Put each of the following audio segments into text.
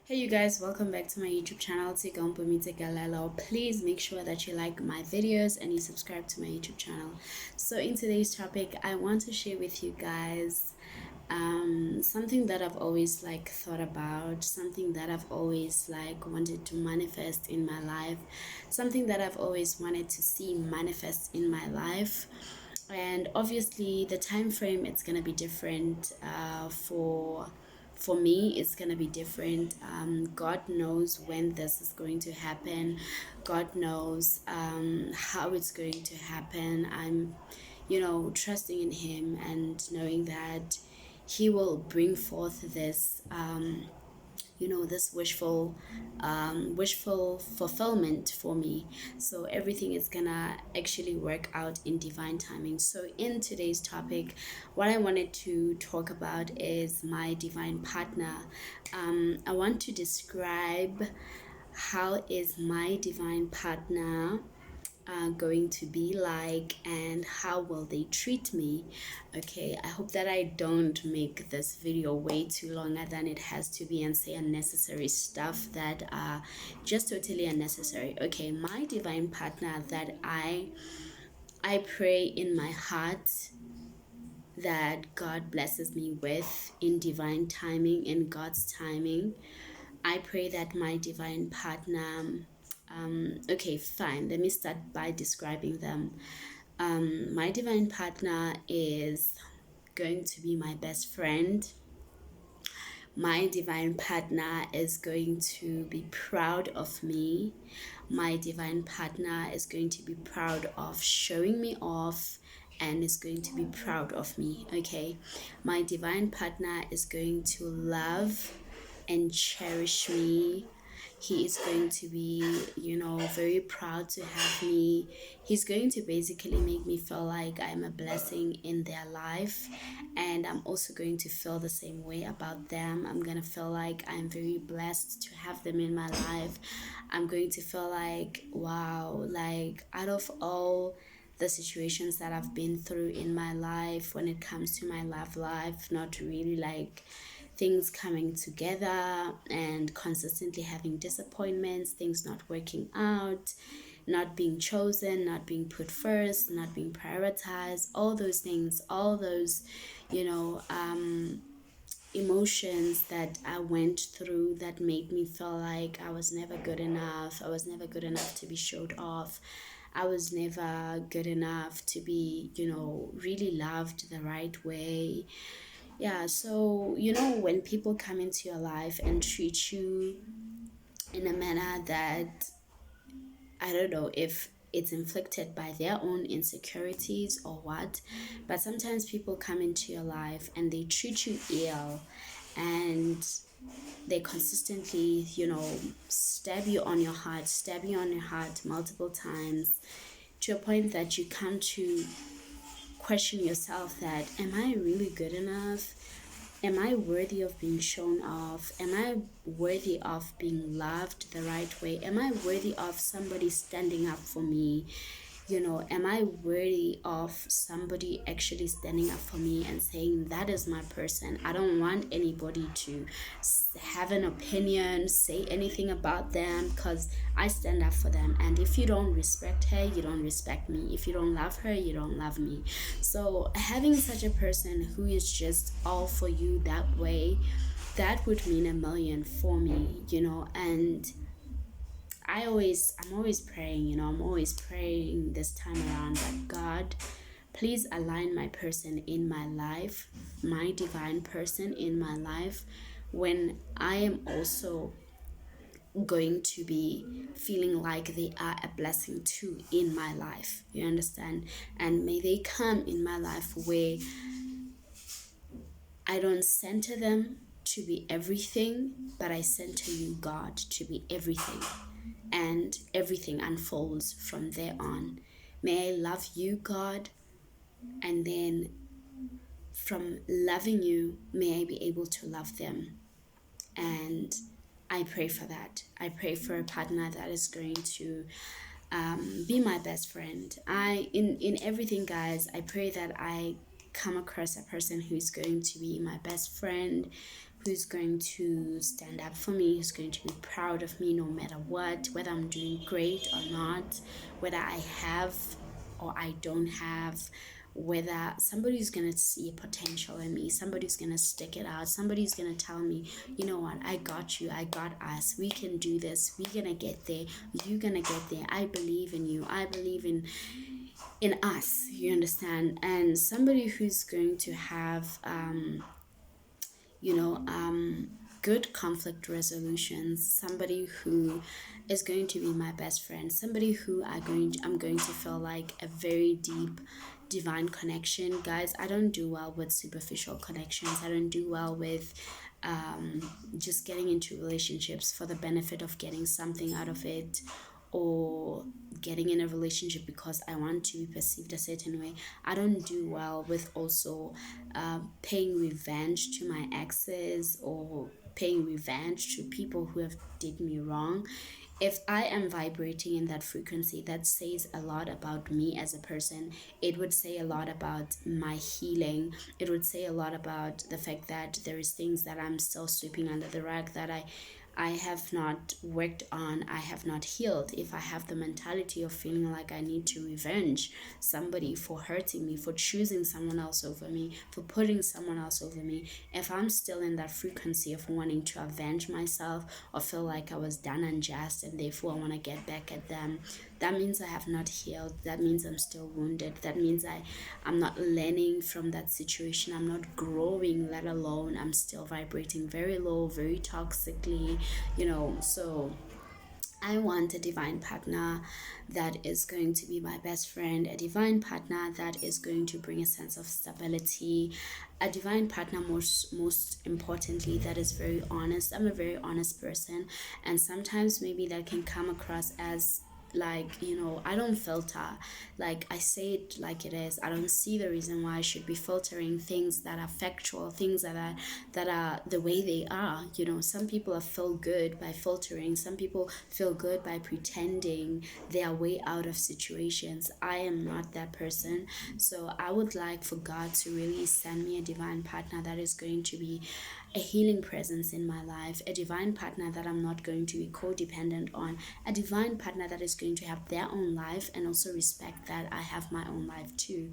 Hey you guys, welcome back to my YouTube channel. Please make sure that you like my videos and you subscribe to my YouTube channel. So in today's topic, I want to share with you guys something that I've always thought about, something that I've always wanted to manifest in my life, something that I've always wanted to see manifest in my life. And obviously the time frame, it's gonna be different for me. It's gonna be different. God knows when this is going to happen. God knows how it's going to happen. I'm trusting in him and knowing that he will bring forth this this wishful fulfillment for me. So everything is gonna actually work out in divine timing. So in today's topic, what I wanted to talk about is my divine partner. I want to describe how is my divine partner going to be like, and how will they treat me. Okay, I hope that I don't make this video way too longer than it has to be and say unnecessary stuff that are just totally unnecessary. Okay, my divine partner that I pray in my heart that God blesses me with in divine timing, in God's timing. I pray that my divine partner, okay, fine. Let me start by describing them. My divine partner is going to be my best friend. My divine partner is going to be proud of me. My divine partner is going to be proud of showing me off and is going to be proud of me. Okay, my divine partner is going to love and cherish me. He is going to be, very proud to have me. He's going to basically make me feel like I'm a blessing in their life. And I'm also going to feel the same way about them. I'm going to feel like I'm very blessed to have them in my life. I'm going to feel like, wow, like out of all the situations that I've been through in my life, when it comes to my love life, not really things coming together and consistently having disappointments, things not working out, not being chosen, not being put first, not being prioritized, all those things, all those, emotions that I went through that made me feel like I was never good enough. I was never good enough to be showed off. I was never good enough to be, really loved the right way. Yeah, so when people come into your life and treat you in a manner that, I don't know if it's inflicted by their own insecurities or what, but sometimes people come into your life and they treat you ill, and they consistently, stab you on your heart multiple times, to a point that you come to question yourself that, am I really good enough? Am I worthy of being shown off? Am I worthy of being loved the right way? Am I worthy of somebody standing up for me? Am I worthy of somebody actually standing up for me and saying, that is my person? I don't want anybody to have an opinion, say anything about them, because I stand up for them. And if you don't respect her, you don't respect me. If you don't love her, you don't love me. So having such a person who is just all for you that way, that would mean a million for me, and I'm always praying, I'm always praying this time around that God, please align my person in my life, my divine person in my life, when I am also going to be feeling like they are a blessing too in my life. You understand? And may they come in my life where I don't center them to be everything, but I center you, God, to be everything. And everything unfolds from there on. May I love you, God, and then from loving you, may I be able to love them. And I pray for that. I pray for a partner that is going to be my best friend. In everything, guys, I pray that I come across a person who's going to be my best friend, who's going to stand up for me, who's going to be proud of me no matter what, whether I'm doing great or not, whether I have or I don't have, whether somebody's gonna see a potential in me, somebody's gonna stick it out, somebody's gonna tell me, you know what, I got you, I got us, we can do this, we're gonna get there, you're gonna get there, I believe in you, I believe in us, you understand? And somebody who's going to have you know, good conflict resolutions, somebody who is going to be my best friend, somebody who I'm going to feel like a very deep divine connection. Guys, I don't do well with superficial connections. I don't do well with just getting into relationships for the benefit of getting something out of it, or getting in a relationship because I want to be perceived a certain way. I don't do well with also paying revenge to my exes, or paying revenge to people who have did me wrong. If I am vibrating in that frequency, that says a lot about me as a person. It would say a lot about my healing. It would say a lot about the fact that there is things that I'm still sweeping under the rug, that I have not worked on, I have not healed. If I have the mentality of feeling like I need to revenge somebody for hurting me, for choosing someone else over me, for putting someone else over me, if I'm still in that frequency of wanting to avenge myself, or feel like I was done unjust and therefore I want to get back at them, that means I have not healed. That means I'm still wounded. That means I'm not learning from that situation. I'm not growing, let alone I'm still vibrating very low, very toxically, you know. So I want a divine partner that is going to be my best friend, a divine partner that is going to bring a sense of stability, a divine partner, most importantly, that is very honest. I'm a very honest person, and sometimes maybe that can come across as like, you know, I don't filter. Like, I say it like it is. I don't see the reason why I should be filtering things that are factual, things that are the way they are. You know, some people feel good by filtering, some people feel good by pretending their way out of situations. I am not that person. So I would like for God to really send me a divine partner that is going to be a healing presence in my life, a divine partner that I'm not going to be codependent on, a divine partner that is going to have their own life and also respect that I have my own life too.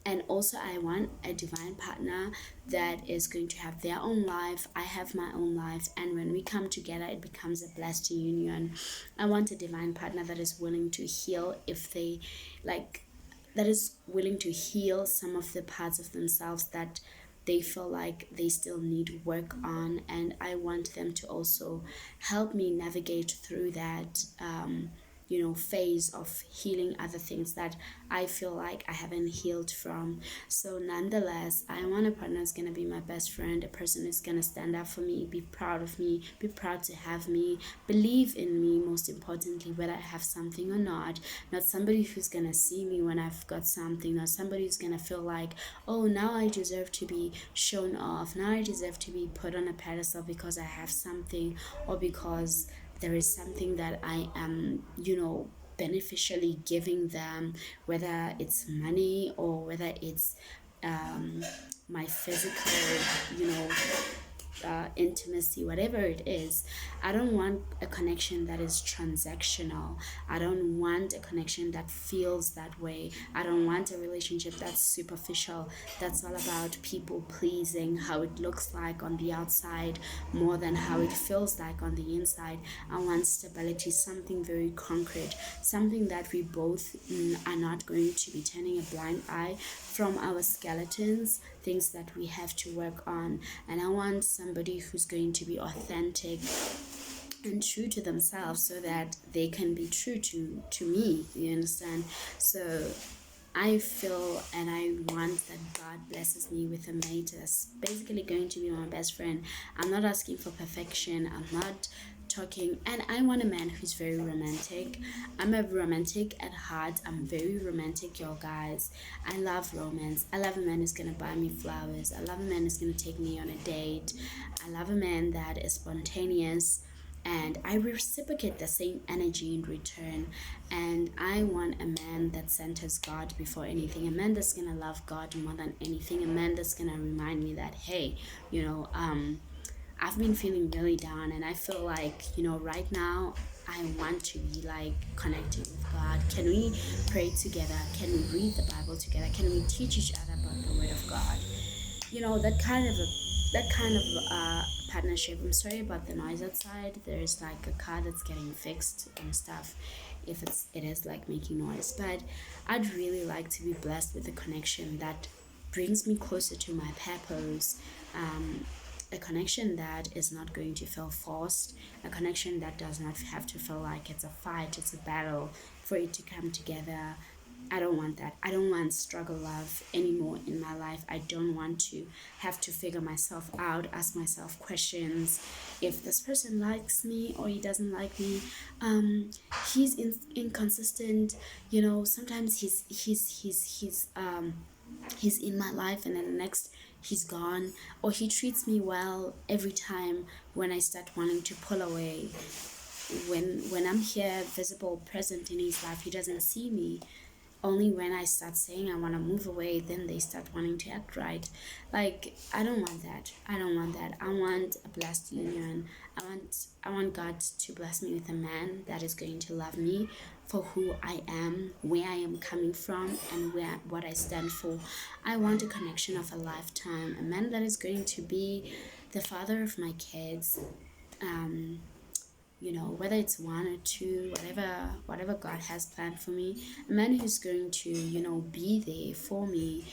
And also, I want a divine partner that is going to have their own life, I have my own life, and when we come together it becomes a blessed union. I want a divine partner that is willing to heal, if they like, that is willing to heal some of the parts of themselves that they feel like they still need work on, and I want them to also help me navigate through that you know, phase of healing other things that I feel like I haven't healed from. So nonetheless, I want a partner who's gonna be my best friend, a person who's gonna stand up for me, be proud of me, be proud to have me, believe in me, most importantly, whether I have something or not somebody who's gonna see me when I've got something, not somebody who's gonna feel like, oh, now I deserve to be shown off, now I deserve to be put on a pedestal because I have something, or because there is something that I am, you know, beneficially giving them, whether it's money or whether it's my physical, you know, intimacy, whatever it is. I don't want a connection that is transactional. I don't want a connection that feels that way. I don't want a relationship that's superficial, that's all about people pleasing, how it looks like on the outside more than how it feels like on the inside. I want stability, something very concrete, something that we both are not going to be turning a blind eye from our skeletons, things that we have to work on. And I want somebody who's going to be authentic and true to themselves, so that they can be true to me, you understand? So I feel and I want that God blesses me with a mate that's basically going to be my best friend. I'm not asking for perfection. I'm not talking, and I want a man who's very romantic. I'm a romantic at heart. I'm very romantic, y'all guys. I love romance. I love a man who's gonna buy me flowers. I love a man who's gonna take me on a date. I love a man that is spontaneous, and I reciprocate the same energy in return. And I want a man that centers God before anything, a man that's gonna love God more than anything, a man that's gonna remind me that, hey, you know, I've been feeling really down, and I feel like, right now I want to be like connected with God. Can we pray together? Can we read the Bible together? Can we teach each other about the Word of God? That kind of partnership. I'm sorry about the noise outside. There's like a car that's getting fixed and stuff. If it is like making noise, but I'd really like to be blessed with a connection that brings me closer to my purpose. A connection that is not going to feel forced, a connection that does not have to feel like it's a fight, it's a battle for it to come together. I don't want that. I don't want struggle love anymore in my life. I don't want to have to figure myself out, ask myself questions if this person likes me or he doesn't like me. He's inconsistent. Sometimes he's in my life, and then the next he's gone, or he treats me well every time when I start wanting to pull away. When I'm here, visible, present in his life, he doesn't see me. Only when I start saying I want to move away, then they start wanting to act right. Like, I don't want that. I don't want that. I want a blessed union. I want God to bless me with a man that is going to love me for who I am, where I am coming from, and what I stand for. I want a connection of a lifetime, a man that is going to be the father of my kids. Whether it's one or two, whatever God has planned for me, a man who's going to, be there for me,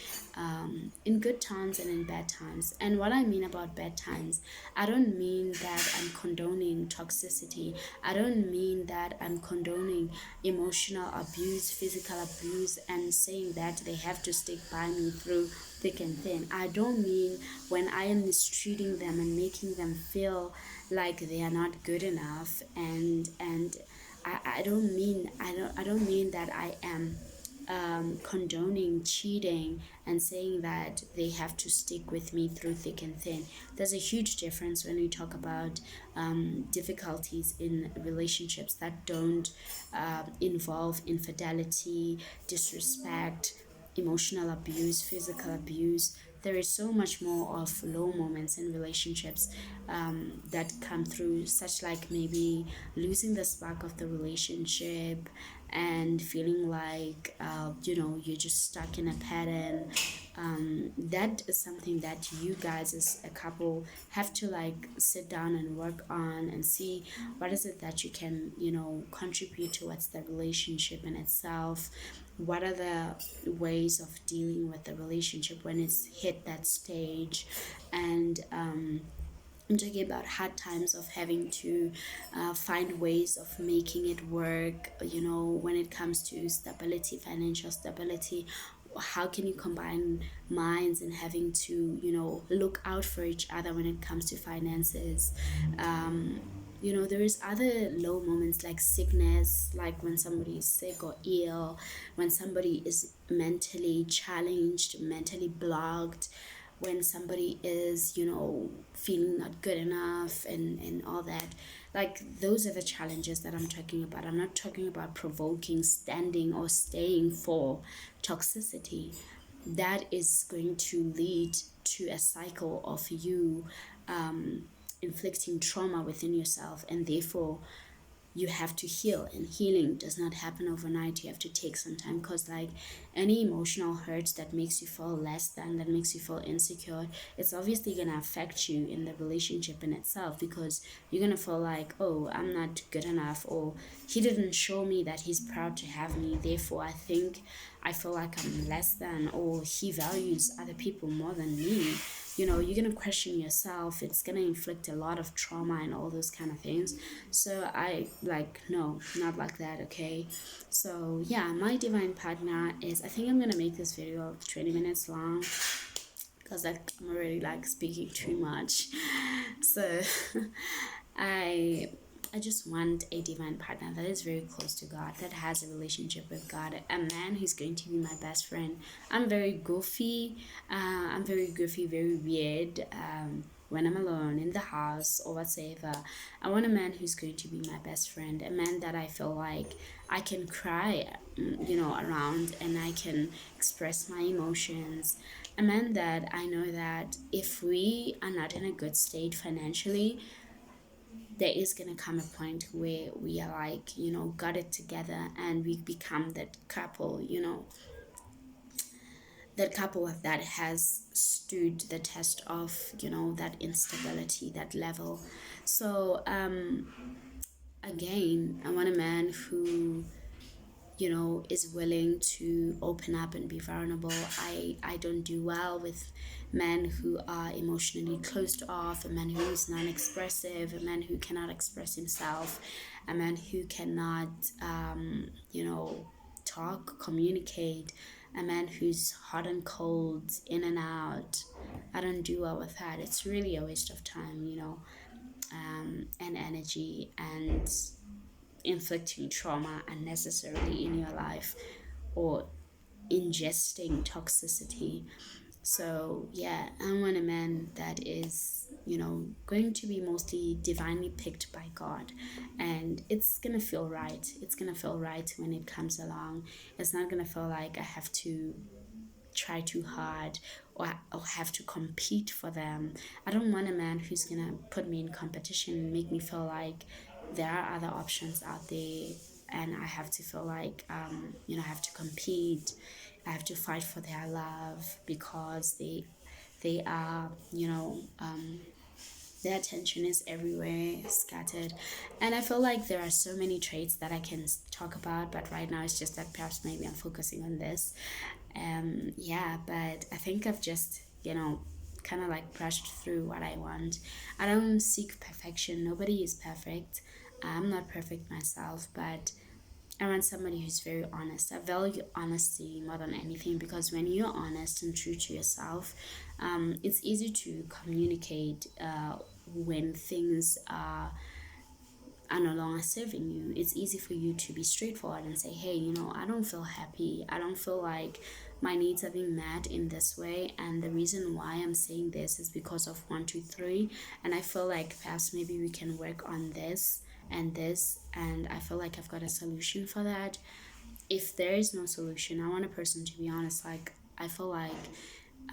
in good times and in bad times. And what I mean about bad times, I don't mean that I'm condoning toxicity. I don't mean that I'm condoning emotional abuse, physical abuse, and saying that they have to stick by me through thick and thin. I don't mean when I am mistreating them and making them feel like they are not good enough, and I don't mean that I am condoning cheating and saying that they have to stick with me through thick and thin. There's a huge difference when we talk about difficulties in relationships that don't involve infidelity, disrespect, emotional abuse, physical abuse. There is so much more of low moments in relationships that come through, such like maybe losing the spark of the relationship and feeling like you're just stuck in a pattern. That is something that you guys as a couple have to like sit down and work on and see what is it that you can contribute towards the relationship in itself. What are the ways of dealing with the relationship when it's hit that stage? And I'm talking about hard times of having to find ways of making it work, when it comes to stability, financial stability. How can you combine minds and having to, look out for each other when it comes to finances? There is other low moments like sickness, like when somebody is sick or ill, when somebody is mentally challenged, mentally blocked, when somebody is feeling not good enough, and all that. Like, those are the challenges that I'm talking about. I'm not talking about provoking, standing, or staying for toxicity. That is going to lead to a cycle of you inflicting trauma within yourself, and therefore you have to heal, and healing does not happen overnight. You have to take some time, because like any emotional hurt that makes you feel less than, that makes you feel insecure, it's obviously going to affect you in the relationship in itself, because you're going to feel like, oh, I'm not good enough, or he didn't show me that he's proud to have me, therefore I feel like I'm less than, or he values other people more than me. You're gonna question yourself. It's gonna inflict a lot of trauma and all those kind of things. So I like, no, not like that. Okay. So yeah, my divine partner is, I think I'm gonna make this video 20 minutes long, because like I'm already like speaking too much. So I I just want a divine partner that is very close to God, that has a relationship with God, a man who's going to be my best friend. I'm very goofy, very weird. when I'm alone in the house or whatsoever. I want a man who's going to be my best friend, a man that I feel like I can cry, around, and I can express my emotions. A man that I know that if we are not in a good state financially, there is going to come a point where we are like, got it together, and we become that couple that has stood the test of, that instability, that level. So again, I want a man who, is willing to open up and be vulnerable. I don't do well with men who are emotionally closed off, a man who is non-expressive, a man who cannot express himself, a man who cannot, talk, communicate, a man who's hot and cold, in and out. I don't do well with that. It's really a waste of time, and energy, and inflicting trauma unnecessarily in your life, or ingesting toxicity. So yeah, I want a man that is, going to be mostly divinely picked by God, and it's gonna feel right. It's gonna feel right when it comes along. It's not gonna feel like I have to try too hard, or have to compete for them. I don't want a man who's gonna put me in competition and make me feel like there are other options out there, and I have to feel like, I have to compete, I have to fight for their love, because they are, their attention is everywhere, scattered. And I feel like there are so many traits that I can talk about, but right now it's just that perhaps maybe I'm focusing on this. Yeah, but I think I've just, kind of like brushed through what I want. I don't seek perfection. Nobody is perfect. I'm not perfect myself, but I want somebody who's very honest. I value honesty more than anything, because when you're honest and true to yourself, it's easy to communicate when things are no longer serving you. It's easy for you to be straightforward and say, hey, I don't feel happy. I don't feel like my needs are being met in this way. And the reason why I'm saying this is because of one, two, three. And I feel like perhaps maybe we can work on this and this. And I feel like I've got a solution for that. If there is no solution, I want a person to be honest. Like, I feel like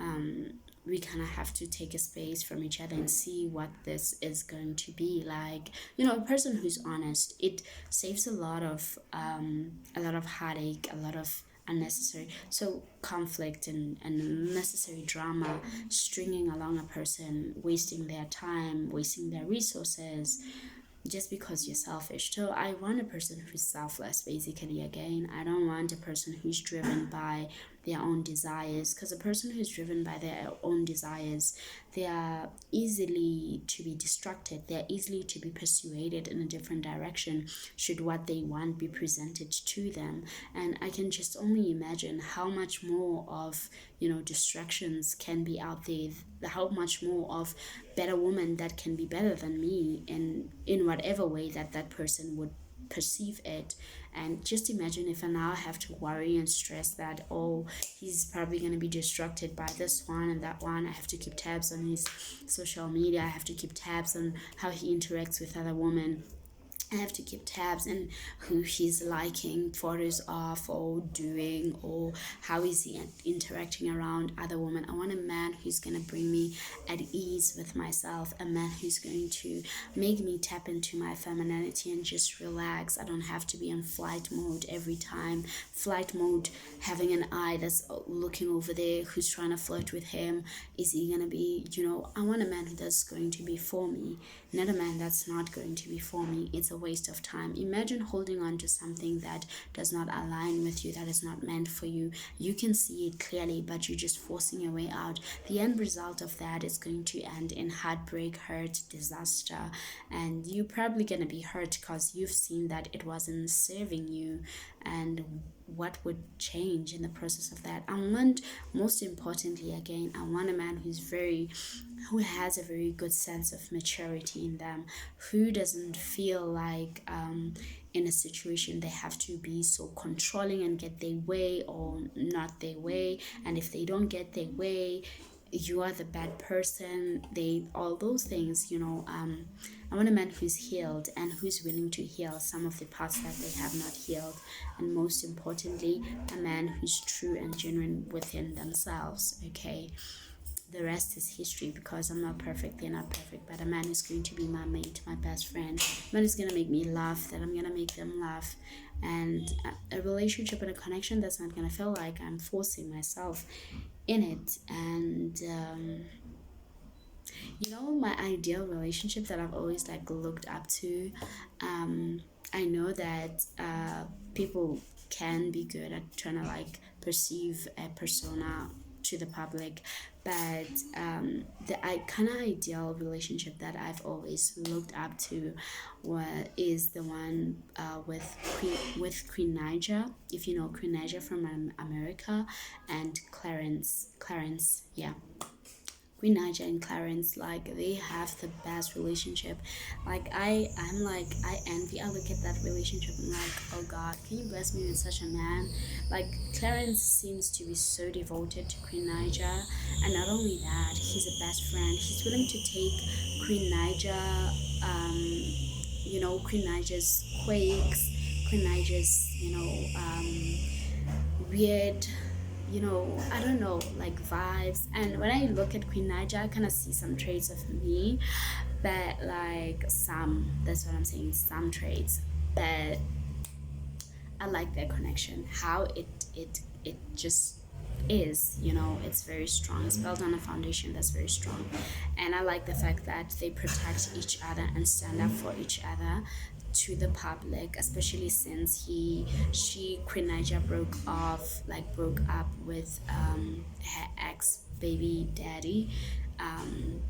um, we kind of have to take a space from each other and see what this is going to be like. A person who's honest, it saves a lot of heartache, a lot of unnecessary conflict, and unnecessary drama, stringing along a person, wasting their time, wasting their resources, just because you're selfish. So I want a person who's selfless, basically. Again, I don't want a person who's driven by their own desires, because a person who's driven by their own desires, they are easily to be distracted, they're easily to be persuaded in a different direction should what they want be presented to them. And I can just only imagine how much more of, distractions can be out there, how much more of better woman that can be better than me in whatever way that that person would perceive it. And just imagine if I now have to worry and stress that, oh, he's probably going to be distracted by this one and that one. I have to keep tabs on his social media, I have to keep tabs on how he interacts with other women, I have to keep tabs on who he's liking photos of or doing, or how is he interacting around other women. I want a man who's going to bring me at ease with myself, a man who's going to make me tap into my femininity and just relax. I don't have to be in flight mode every time. Flight mode, having an eye that's looking over there, who's trying to flirt with him. Is he going to be, I want a man that's going to be for me, not a man that's not going to be for me. It's a waste of time. Imagine holding on to something that does not align with you, that is not meant for you. You can see it clearly, but you're just forcing your way out. The end result of that is going to end in heartbreak, hurt, disaster, and you're probably going to be hurt because you've seen that it wasn't serving you. And what would change in the process of that? I want, most importantly, again, I want a man who has a very good sense of maturity in them, who doesn't feel like in a situation they have to be so controlling and get their way or not their way. And if they don't get their way, you are the bad person, they all those things, I want a man who's healed and who's willing to heal some of the parts that they have not healed, and most importantly, a man who's true and genuine within themselves. Okay, the rest is history, because I'm not perfect, they're not perfect, but a man is going to be my mate, my best friend. A man is going to make me laugh, that I'm going to make them laugh. And a relationship and a connection that's not going to feel like I'm forcing myself in it. And my ideal relationship that I've always like looked up to, I know that people can be good at trying to like perceive a persona to the public, but the kind of ideal relationship that I've always looked up to is the one with Queen Niger, if you know Queen Niger from America, and Clarence, yeah. Queen Naja and Clarence, like they have the best relationship. Like I'm like I envy. I look at that relationship. I'm like, oh God, can you bless me with such a man? Like Clarence seems to be so devoted to Queen Naja, and not only that, he's a best friend. He's willing to take Queen Naja, Queen Naja's quakes, Queen Naja's, weird, I don't know, like vibes. And when I look at Queen Naija, I kind of see some traits of me, but like that's what I'm saying, some traits. But I like their connection, how it just is, it's very strong. It's built on a foundation that's very strong. And I like the fact that they protect each other and stand up for each other to the public, especially since Queen Naija broke up with her ex baby daddy.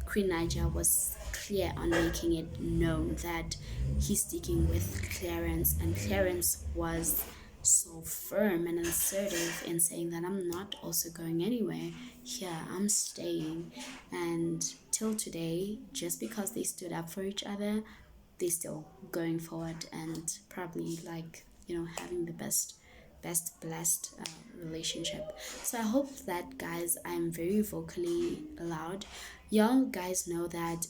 Queen Naija was clear on making it known that he's sticking with Clarence, and Clarence was so firm and assertive in saying that I'm not also going anywhere here, I'm staying. And till today, just because they stood up for each other, they still going forward, and probably like having the best blessed relationship. So I hope that, guys, I'm very vocally loud. Y'all guys know that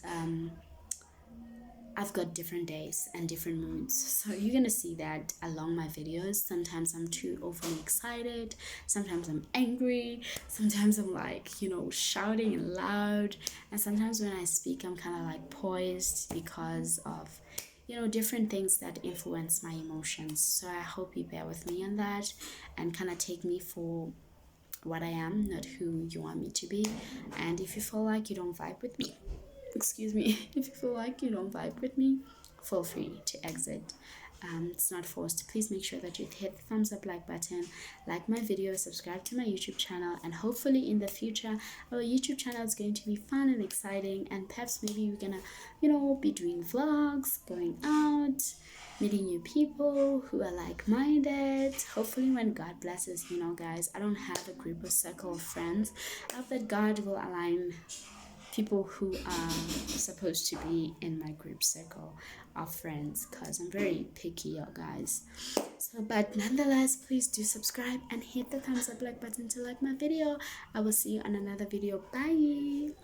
I've got different days and different moods. So you're gonna see that along my videos. Sometimes I'm too overly excited, sometimes I'm angry, sometimes I'm like, shouting and loud. And sometimes when I speak, I'm kind of like poised because of, different things that influence my emotions. So I hope you bear with me on that and kind of take me for what I am, not who you want me to be. And if you feel like you don't vibe with me, excuse me, if you feel like you don't vibe with me, feel free to exit. It's not forced. Please make sure that you hit the thumbs up like button, like my video, subscribe to my YouTube channel, and hopefully in the future our YouTube channel is going to be fun and exciting, and perhaps maybe we're gonna be doing vlogs, going out, meeting new people who are like-minded. Hopefully when God blesses, guys, I don't have a group or circle of friends. I hope that God will align people who are supposed to be in my group circle of friends, because I'm very picky, y'all guys. So, but nonetheless, please do subscribe and hit the thumbs up like button to like my video. I will see you on another video. Bye.